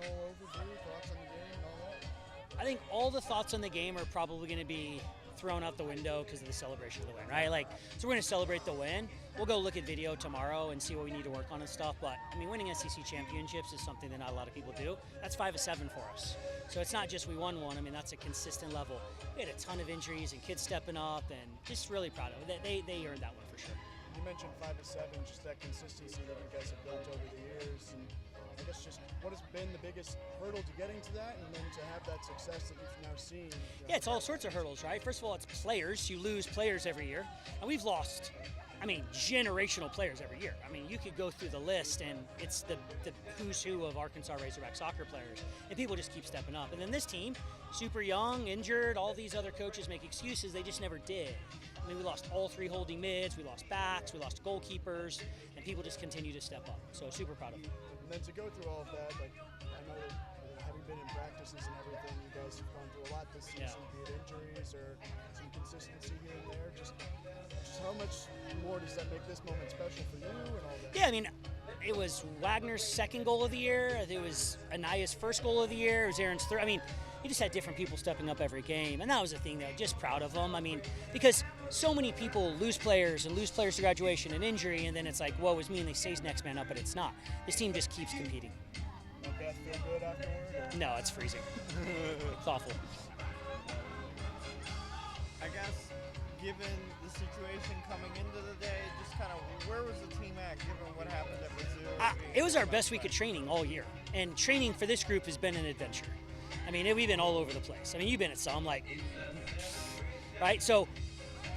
general overview, thoughts on the game and all that? I think all the thoughts on the game are probably going to be thrown out the window because of the celebration of the win, right? Like, so we're going to celebrate the win. We'll go look at video tomorrow and see what we need to work on and stuff. But I mean, winning SEC championships is something that not a lot of people do. That's 5 of 7 for us. So it's not just we won one. I mean, that's a consistent level. We had a ton of injuries and kids stepping up, and just really proud of it. They earned that one for sure. You mentioned 5 of 7, just that consistency that you guys have built over the years, and I guess just what has been the biggest hurdle to getting to that, and then to have that success that you've now seen? Yeah, it's all sorts of hurdles, right? First of all, it's players. You lose players every year, and we've lost, I mean, generational players every year. I mean, you could go through the list, and it's the who's who of Arkansas Razorback soccer players, and people just keep stepping up. And then this team, super young, injured, all these other coaches make excuses. They just never did. I mean, we lost all 3 holding mids, we lost backs, we lost goalkeepers, and people just continue to step up. So super proud of them. And then to go through all of that, like, I know that having been in practices and everything, you guys have gone through a lot this season, be it injuries or some consistency here and there. Just how much more does that make this moment special for you and all that? Yeah, I mean, it was Wagner's second goal of the year. It was Anaya's first goal of the year. It was Aaron's third. I mean, you just had different people stepping up every game, and that was the thing that I'm just proud of them. I mean, because so many people lose players to graduation and injury, and then it's like, woe is me, and they say next man up, but it's not. This team just keeps competing. Beth feel good afterward? No, it's freezing. It's awful. I guess, given the situation coming into the day, just kind of where was the team at given what happened at Brazil? It was our best week of training all year, and training for this group has been an adventure. I mean, we've been all over the place. I mean, you've been at some, like, right? So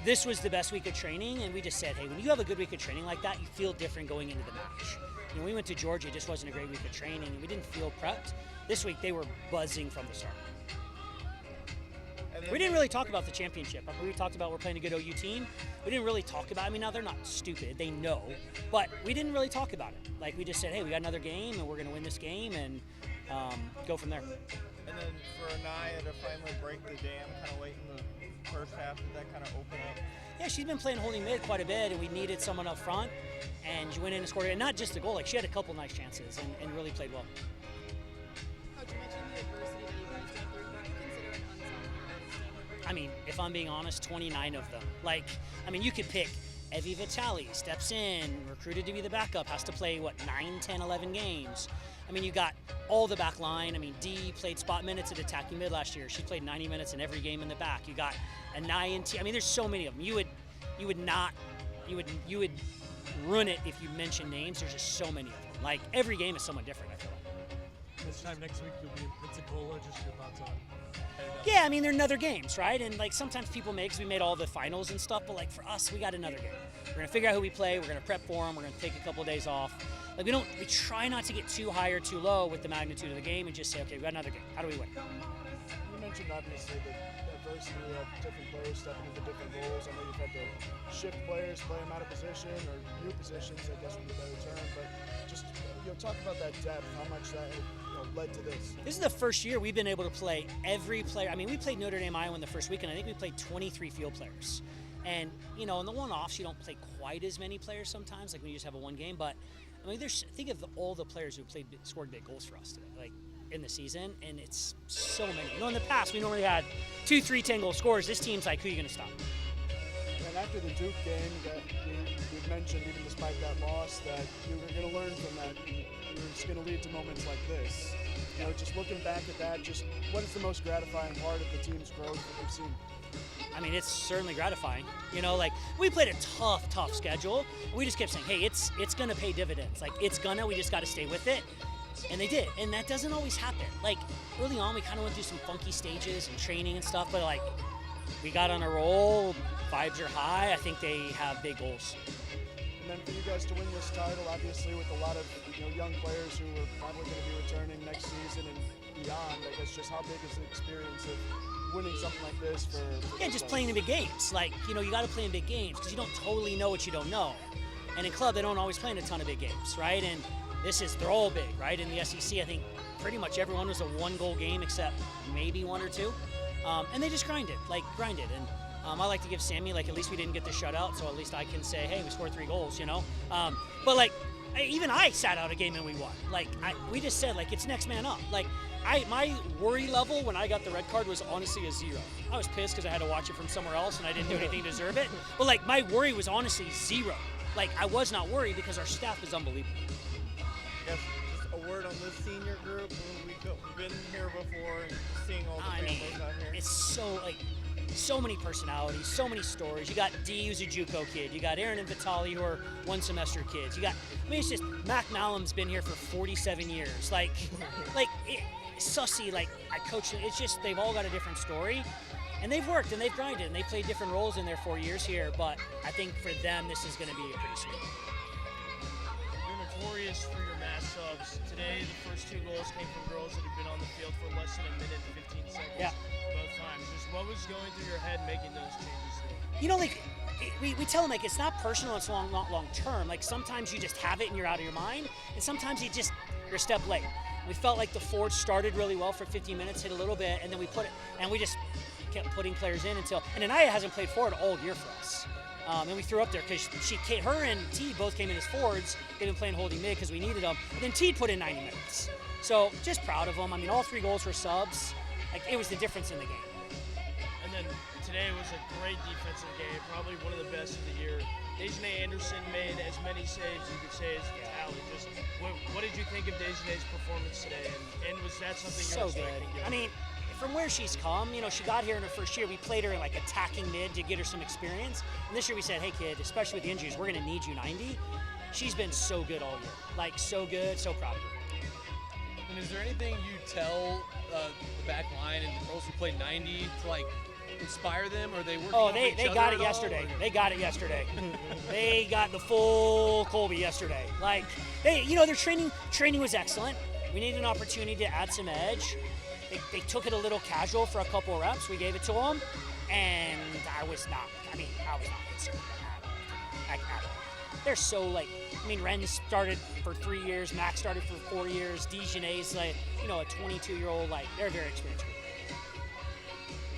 this was the best week of training, and we just said, hey, when you have a good week of training like that, you feel different going into the match. You know, we went to Georgia, it just wasn't a great week of training, and we didn't feel prepped. This week, they were buzzing from the start. We didn't really talk about the championship. I mean, we talked about we're playing a good OU team. We didn't really talk about it. I mean, now they're not stupid. They know. But we didn't really talk about it. Like, we just said, hey, we got another game, and we're going to win this game, and go from there. And then for Anaya to finally break the dam kind of late in the first half, did that kind of open up? Yeah, she's been playing holding mid quite a bit, and we needed someone up front, and she went in and scored it. And not just a goal, like she had a couple nice chances and really played well. Coach, you mentioned the adversity that you guys went through. Who do you consider an unsung hero? I mean, if I'm being honest, 29 of them. Like, I mean, you could pick Evie Vitale, steps in, recruited to be the backup, has to play, 9, 10, 11 games. I mean, you got all the back line. I mean, Dee played spot minutes at attacking mid last year. She played 90 minutes in every game in the back. You got Anaya and T. I mean, there's so many of them. You would ruin it if you mention names. There's just so many of them. Like, every game is someone different, I feel like. This time next week you'll be in Pensacola. Just your thoughts on heading up? Yeah, I mean, they're another games, right? And, like, sometimes people make, because we made all the finals and stuff, but, like, for us, we got another game. We're going to figure out who we play. We're going to prep for them. We're going to take a couple of days off. Like, we try not to get too high or too low with the magnitude of the game and just say, okay, we got another game. How do we win? You mentioned, obviously, the adversity of different players stepping into different roles. I know you've had to shift players, play them out of position, or new positions, I guess would be a better term. But just, talk about that depth, how much that led to this. This is the first year we've been able to play every player. I mean, we played Notre Dame, Iowa in the first week, and I think we played 23 field players. And, in the one-offs, you don't play quite as many players sometimes, like when you just have a one game. But, I mean, think of all the players who scored big goals for us today, like, in the season, and it's so many. In the past, we normally had 2, 3, 10-goal scores. This team's like, who are you going to stop? And after the Duke game, that you mentioned, even despite that loss, that you were going to learn from that. It's going to lead to moments like this. Just looking back at that, just what is the most gratifying part of the team's growth that you've seen? I mean, it's certainly gratifying. Like, we played a tough schedule. We just kept saying, hey, it's going to pay dividends. Like, we just got to stay with it. And they did. And that doesn't always happen. Like, early on, we kind of went through some funky stages and training and stuff, but, like, we got on a roll. Vibes are high. I think they have big goals. And then for you guys to win this title, obviously with a lot of young players who are probably going to be returning next season and beyond, I guess just how big is the experience of winning something like this for yeah, just playing in big games. Like, you got to play in big games because you don't totally know what you don't know. And in club, they don't always play in a ton of big games, right? And they're all big, right? In the SEC, I think pretty much everyone was a one-goal game except maybe 1 or 2. And they just grinded. And I like to give Sammy, at least we didn't get the shutout, so at least I can say, hey, we scored 3 goals, But, even I sat out a game and we won. Like we just said, like, it's next man up. Like my worry level when I got the red card was honestly a 0. I was pissed because I had to watch it from somewhere else and I didn't do anything to deserve it. But like my worry was honestly 0. Like I was not worried because our staff is unbelievable. Yes, just a word on this senior group. We've been here before and seeing all the families out here. It's so many personalities, so many stories. You got D, who's a JUCO kid. You got Aaron and Vitali, who are one semester kids. You got, it's just Mac Malum's been here for 47 years. Sussy, I coached him. It's just they've all got a different story, and they've worked and they've grinded and they've played different roles in their 4 years here. But I think for them, this is going to be pretty sweet. You're notorious for your mass subs. Today, the first 2 goals came from girls that have been on the field for less than a minute and 15 seconds. Yeah. Both times. Just what was going through your head making those changes there? You know, we tell them, it's not personal, it's not long term. Like, sometimes you just have it and you're out of your mind, and sometimes you're a step late. We felt like the forward started really well for 15 minutes, hit a little bit, and then we we just kept putting players in and Anaya hasn't played forward all year for us. And we threw up there because her and T both came in as forwards. They've been playing holding mid because we needed them. And then T put in 90 minutes. So just proud of them. I mean, all 3 goals were subs. Like, it was the difference in the game. And then today was a great defensive game, probably one of the best of the year. Dejanay Anderson made as many saves you could say as the tally. Just what did you think of Dejanay's performance today? And was that something you're expecting? I mean, from where she's come, she got here in her first year. We played her in attacking mid to get her some experience. And this year we said, hey kid, especially with the injuries, we're going to need you 90. She's been so good all year. So good, so proud of her. And is there anything you tell the back line and the girls who play 90 to inspire them, or they working off each they other got it at all, yesterday. or? They got it yesterday. They got the full Colby yesterday. Their training was excellent. We needed an opportunity to add some edge. They took it a little casual for a couple of reps. We gave it to them, and I was not concerned at all. They're so Ren started for 3 years, Max started for 4 years, Dejanay's a 22-year-old, they're very experienced group.